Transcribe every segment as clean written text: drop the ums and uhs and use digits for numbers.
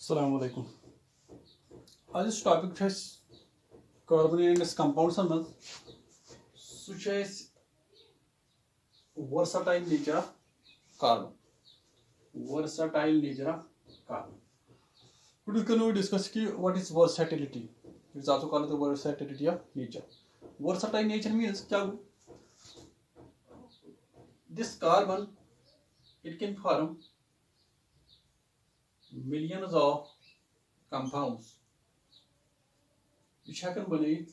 Assalamu alaikum. This topic is carbon and its compounds and such as versatile nature of carbon. Versatile nature of carbon. Today can we discuss what is versatility? It's also called the versatility of nature. Versatile nature means this carbon it can form millions of compounds which can be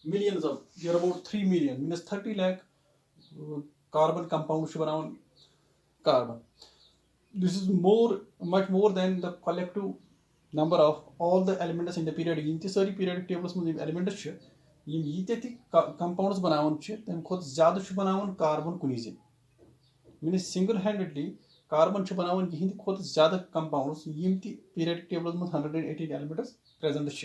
millions of there are about 3 million means 30 lakh carbon compounds around carbon. This is much more than the collective number of all the elements in the periodic. In this periodic tables elements compounds बनावन तम खुद ज़्यादा बनावन carbon कुनी ज़िन means single handedly carbon बनावन यहिंद खुद ज़्यादा compounds यम ती periodic tables में 118 elements present छ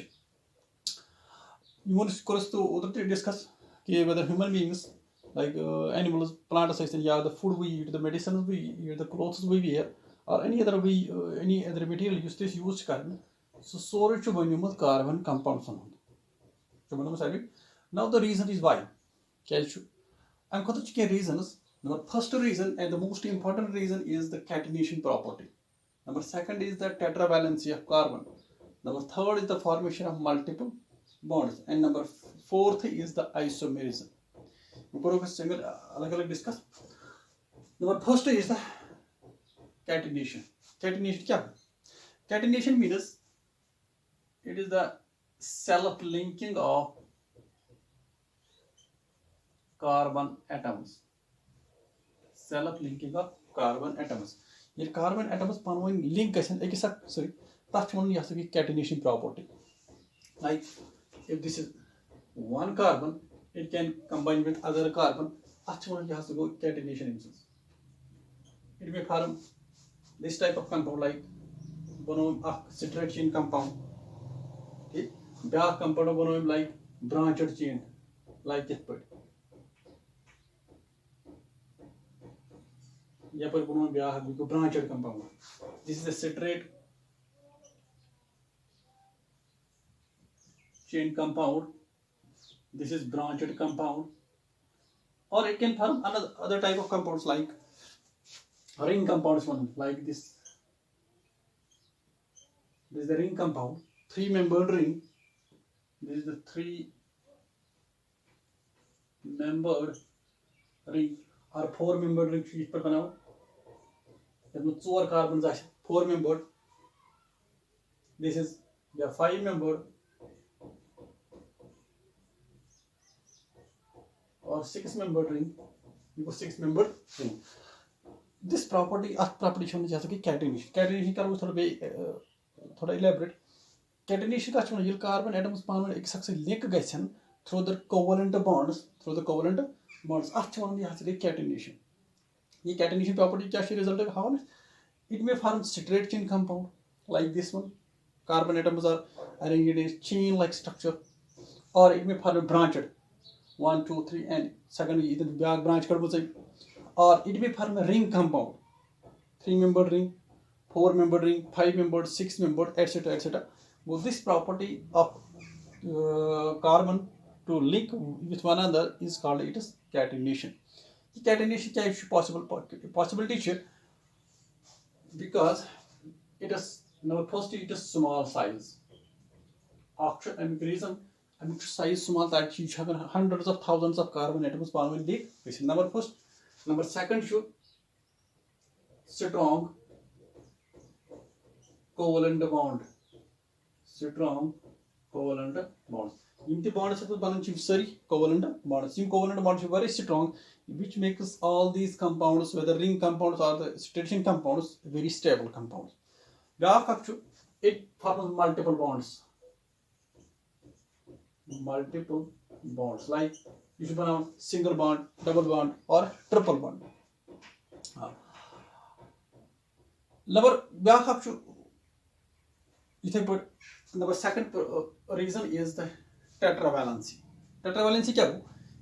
to discuss whether human beings like animals, plants, the food we eat, the medicines we eat, the clothes we wear, or any other material used carbon. So storage of carbon compounds. Now the reason is why. I'm going to reasons. Number first reason and the most important reason is the catenation property. Number second is the tetravalency of carbon. Number third is the formation of multiple bonds, and number fourth is the isomerism. Discuss. Number first is the catenation. Catenation means it is the self-linking of carbon atoms. Self-linking of carbon atoms. This carbon atoms link that's catenation property. Like if this is one carbon, it can combine with other carbon. That's one has to go catenation instance. It may form this type of compound like citrate chain compound. Okay, the compound like branched chain, like that. Branched compound. This is the citrate chain compound. This is branched compound, or it can form another other type of compounds like ring compounds. Like this. This is the ring compound, 3-membered ring. This is the 3-membered ring or 4-membered ring. Each per banao. There are 4 carbons. 4-membered. This is the 5-membered. Or 6-membered ring, 6-membered ring. This property shown is catenation. Catenation is elaborate. Catenation is carbon atoms link through the covalent bonds. That's catenation. This catenation property result of how it may form citrate chain compound like this one. Carbon atoms are arranged in chain-like structure, or it may form branched. 1, 2, 3, and second either branch or it may form a ring compound, 3-membered ring, 4-membered ring, 5-membered, 6-membered, etc. etc. Well, this property of carbon to link with one another is called catenation. The catenation is possibility because it is first it is small size. And reason size small that you have hundreds of thousands of carbon atoms in the number first. Number second should strong covalent bond. Strong covalent bonds. In the bonds covalent bonds. Covalent bonds are very strong, which makes all these compounds, whether ring compounds or the citrate compounds, very stable compounds. It forms multiple bonds. Multiple bonds, like you should pronounce single bond, double bond, or triple bond. Number second reason is the tetravalency. Tetravalency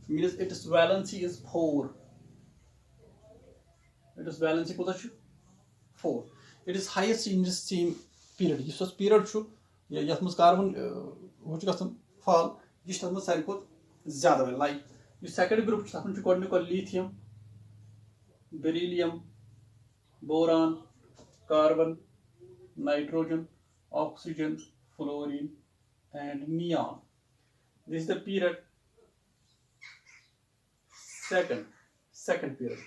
means its valency is 4. Its valency 4. It is highest in the same period यह period यथ मज carbon वो fall यह तथ सारे खुद ज्यादा like यह सेकंड ग्रुप तथ मज lithium beryllium boron carbon nitrogen oxygen fluorine and neon. This is the period second period.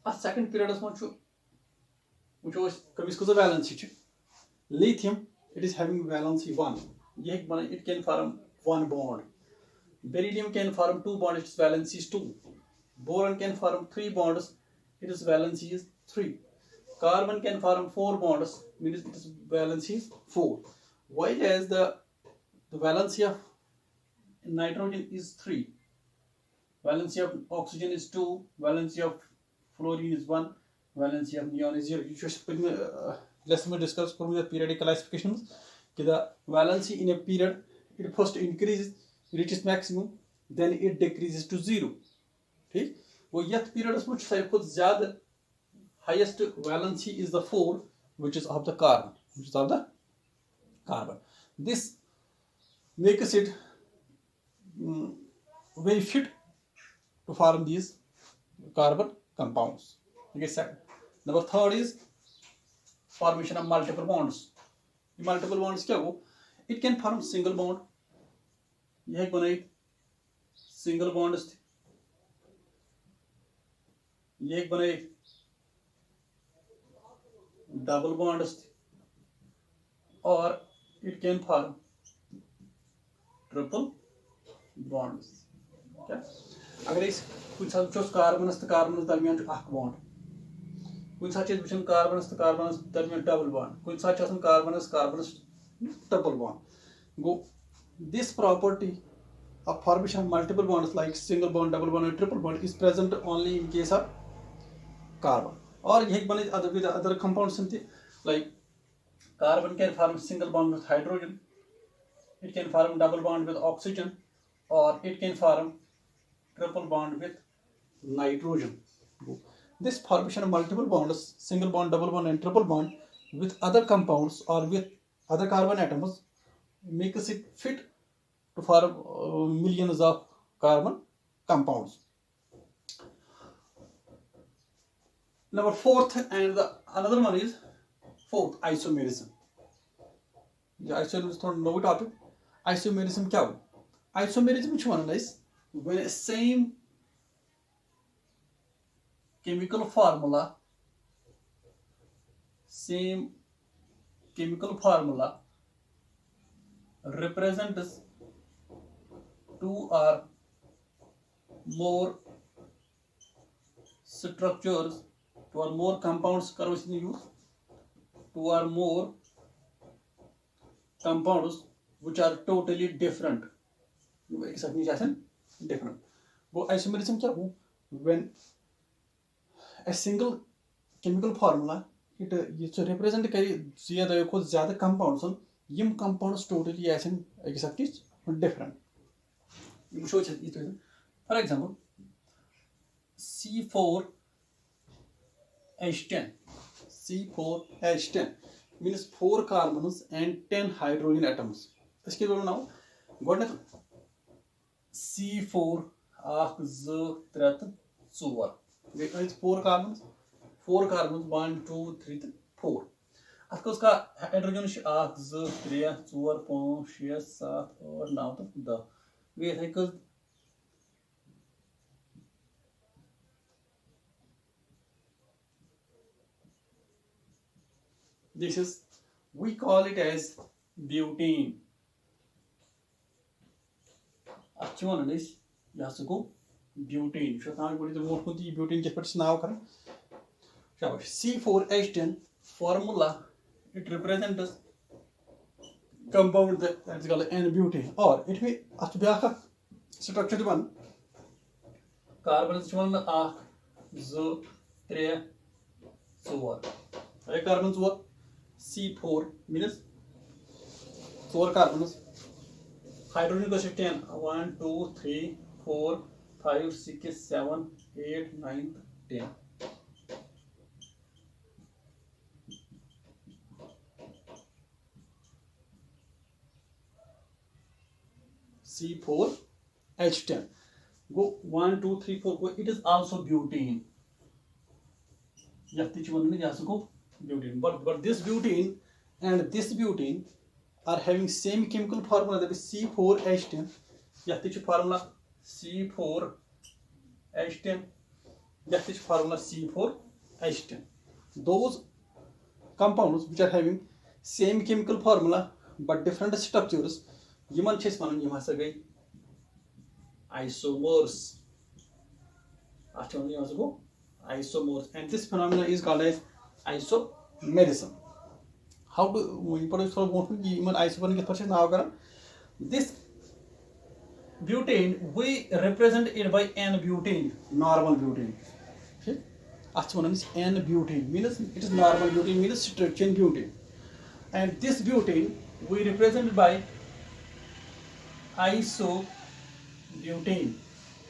A second period is which was valency. Lithium, it is having valency 1. It can form 1 bond. Beryllium can form 2 bonds, its valency is 2. Boron can form 3 bonds, its valency is 3. Carbon can form 4 bonds, means its valency is 4. Whereas the valency of nitrogen is 3. Valency of oxygen is 2. Valency of fluorine is 1. Valency of neon is 0. You should let's discuss the periodic classifications. The valency in a period, it first increases, reaches maximum, then it decreases to 0. ठीक वो यह period is much ज़्यादा highest valency is the 4, which is of the carbon. This makes it very fit to form these carbon compounds. Okay, second. Number third is formation of multiple bonds. Multiple bonds क्या हो? It can form single bond. यह बनाई single bond ist. यह बनाई double bond ist, or it can form triple bonds. Okay? अगर इस कुछ कार्बनस तो कार्बनस दरमियान अख बॉन्ड कुछ कार्बनस तो कार्बनस दरमियान डबल बॉन्ड कुछ carbons carbons triple bond go this property of formation of multiple bonds like single bond, double bond and triple bond is present only in case of carbon. Or you can with other compounds like carbon can form single bond with hydrogen, it can form double bond with oxygen, or it can form triple bond with nitrogen. This formation of multiple bonds, single bond, double bond and triple bond with other compounds or with other carbon atoms makes it fit to form millions of carbon compounds. Number fourth and another one is fourth isomerism. The isomerism is thought no topic. Isomerism क्या हो? Isomerism which one is when a same chemical formula represents two or more structures, two or more compounds करो इसमें use, two or more compounds which are totally different. एक साथ नहीं जाते different. वो isomerism क्या हो? When a single chemical formula it represent करी ज़्यादा को ज़्यादा compounds हैं, यम compounds totally ऐसे एक साथ किस different. For example, C4H10 means 4 carbons and 10 hydrogen atoms. इसके दोनों नाम गोड़ने C4 1 2 3 4 it's 4 carbons 1 2 3 4 अतः उसका hydrogen 1 2 3 4 5 6 7 8 9 10 because this is we call it as butane. Actually, this yes go butane. So now we will move to the butane. Just put now करें. शाबाश. C4H10 formula it represents compound that is called N-butane, or it may actually structure one carbon is one 1 2 3 4 carbons were C4 means 4 carbons hydrogen goes 10 1 2 3 4 5 6 7 8 9 10 C4H10. Go 1, 2, 3, 4. Go. It is also butane. Butane. But this butane and this butane are having same chemical formula, that is C4H10. Formula C4H10. Formula C4H10. Those compounds which are having same chemical formula but different structures, yiman chhes manan yim hasa gai isomers. Actually isomers, and this phenomena is called as isomerism. How do we produce for yiman isomer ke pache now karan? This butane we represent it by N-butane, normal butane. Okay? Is N-butane, means it is normal butane, means straight chain butane. And this butane we represent by isobutane.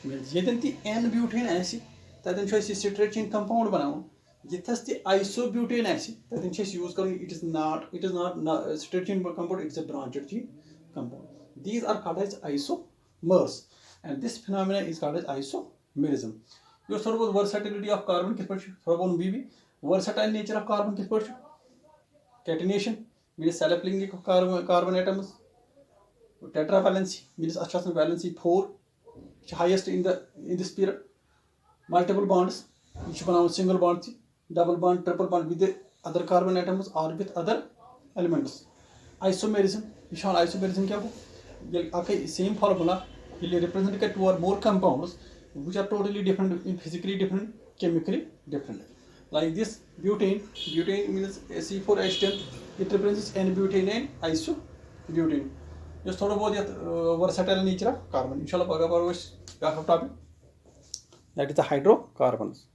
Means yethen the N-butane acid, then choice straight chain compound banaun. Yethas the isobutane acid, then choice use karan. It is not straight chain compound. It is a branched chain compound. These are called as isomers, and this phenomena is called as isomerism. You sort of versatility of carbon kis parchu, sort of BB versatile nature of carbon kis parchu. Catenation means self-linking of carbon atoms. Tetravalency means achasana valency 4, which is highest in this period. Multiple bonds, which banana single bond, double bond, triple bond with the other carbon atoms or with other elements. Isomerism, isomerism kya ho? Okay, same formula will represent 2 or more compounds which are totally different, physically different, chemically different. Like this butane means C4H10, it represents N-butane and isobutane. Just thought about the versatile nature of carbon. Inshallah, topic, that is the hydrocarbons.